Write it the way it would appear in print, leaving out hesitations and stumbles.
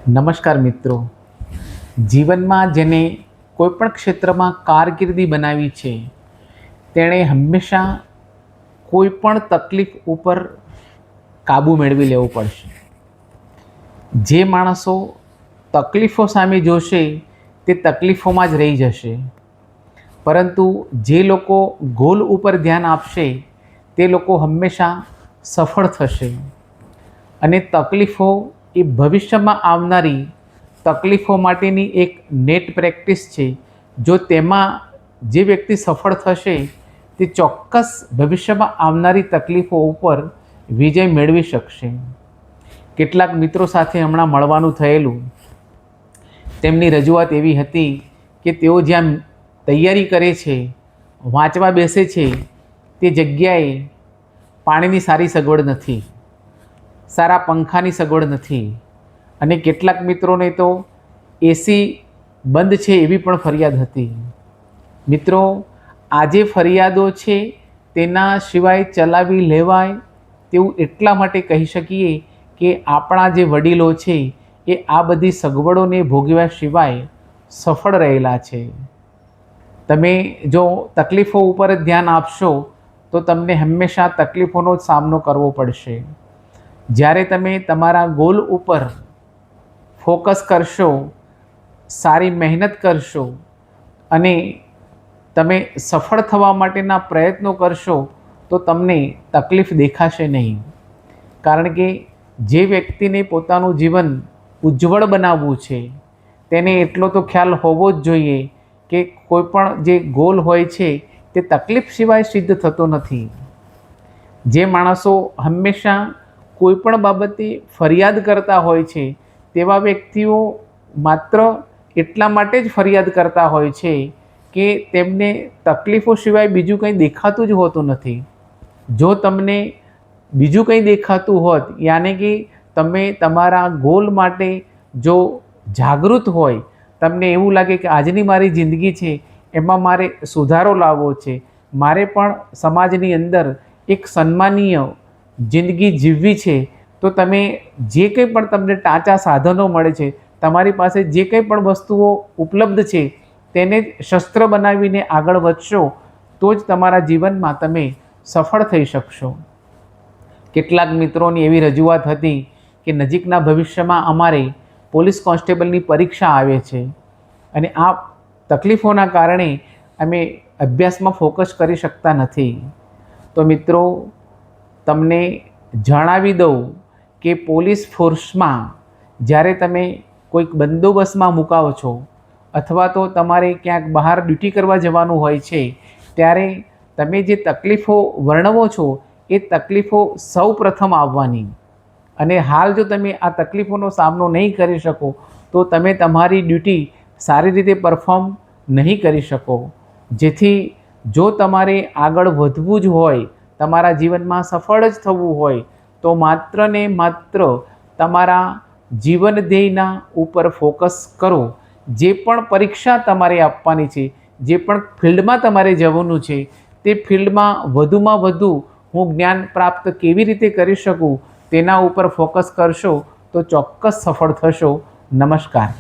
નમસ્કાર મિત્રો, જીવનમાં જેને કોઈપણ ક્ષેત્રમાં કારકિર્દી બનાવી છે તેણે હંમેશા કોઈપણ તકલીફ ઉપર કાબૂ મેળવી લેવો પડશે. જે માણસો તકલીફો સામે જોશે તે તકલીફોમાં જ રહી જશે, પરંતુ જે લોકો ગોલ ઉપર ધ્યાન આપશે તે લોકો હંમેશા સફળ થશે. અને તકલીફો એ ભવિષ્યમાં આવનારી તકલીફો માટેની એક નેટ પ્રેક્ટિસ છે. જો તેમાં જે વ્યક્તિ સફળ થશે તે ચોક્કસ ભવિષ્યમાં આવનારી તકલીફો ઉપર વિજય મેળવી શકશે. કેટલાક મિત્રો સાથે હમણાં મળવાનું થયેલું, તેમની રજૂઆત એવી હતી કે તેઓ જ્યાં તૈયારી કરે છે, વાંચવા બેસે છે, તે જગ્યાએ પાણીની સારી સગવડ નથી, સારા પંખાની સગવડ નથી, અને કેટલાક મિત્રોને તો એસી બંધ છે એવી પણ ફરિયાદ હતી. મિત્રો, આ જે ફરિયાદો છે તેના સિવાય ચલાવી લેવાય તેવું એટલા માટે કહી શકીએ કે આપણા જે વડીલો છે એ આ બધી સગવડોને ભોગવ્યા સિવાય સફળ રહેલા છે. તમે જો તકલીફો ઉપર જ ધ્યાન આપશો તો તમને હંમેશા તકલીફોનો જ સામનો કરવો પડશે. જ્યારે તમે તમારા ગોલ ઉપર ફોકસ કરશો, સારી મહેનત કરશો અને તમે સફળ થવા માટેના પ્રયત્નો કરશો તો તમને તકલીફ દેખાશે નહીં. કારણ કે જે વ્યક્તિને પોતાનું જીવન ઉજ્જવળ બનાવવું છે તેને એટલો તો ખ્યાલ હોવો જ જોઈએ કે કોઈ પણ જે ગોલ હોય છે તે તકલીફ સિવાય સિદ્ધ થતો નથી. જે માણસો હંમેશા કોઈ પણ બાબતે ફરિયાદ કરતા હોય છે તેવા વ્યક્તિઓ માત્ર એટલા માટે જ ફરિયાદ કરતા હોય છે કે તેમને તકલીફો સિવાય બીજું કંઈ દેખાતું જ હોતું નથી. જો તમને બીજું કંઈ દેખાતું હોત, યાને કે તમે તમારા ગોલ માટે જો જાગૃત હોય, તમને એવું લાગે કે આજની મારી જિંદગી છે એમાં મારે સુધારો લાવવો છે, મારે પણ સમાજની અંદર એક સન્માનીય જિંદગી જીવવી છે, તો તમે જે કંઈ પણ તમને ટાંચા સાધનો મળે છે, તમારી પાસે જે કંઈ પણ વસ્તુઓ ઉપલબ્ધ છે તેને શસ્ત્ર બનાવીને આગળ વધશો તો જ તમારા જીવનમાં તમે સફળ થઈ શકશો. કેટલાક મિત્રોની એવી રજૂઆત હતી કે નજીકના ભવિષ્યમાં અમારે પોલીસ કોન્સ્ટેબલની પરીક્ષા આવે છે અને આ તકલીફોના કારણે અમે અભ્યાસમાં ફોકસ કરી શકતા નથી. તો મિત્રો, તમને જણાવી દઉં કે પોલીસ ફોર્સમાં જ્યારે તમે કોઈક બંદોબસ્તમાં મુકાવો છો અથવા તો તમારે ક્યાંક બહાર ડ્યુટી કરવા જવાનું હોય છે, ત્યારે તમે જે તકલીફો વર્ણવો છો એ તકલીફો સૌ પ્રથમ આવવાની. અને હાલ જો તમે આ તકલીફોનો સામનો નહીં કરી શકો તો તમે તમારી ડ્યુટી સારી રીતે પરફોર્મ નહીં કરી શકો. જેથી જો તમારે આગળ વધવું જ હોય, તમારા જીવનમાં સફળ જ થવું હોય તો માત્ર ને માત્ર તમારા જીવન ધ્યેયના ઉપર ફોકસ કરો. જે પણ પરીક્ષા તમારે આપવાની છે, જે પણ ફિલ્ડમાં તમારે જવાનું છે તે ફિલ્ડમાં વધુમાં વધુ હું જ્ઞાન પ્રાપ્ત કેવી રીતે કરી શકું તેના ઉપર ફોકસ કરશો તો ચોક્કસ સફળ થશો. નમસ્કાર.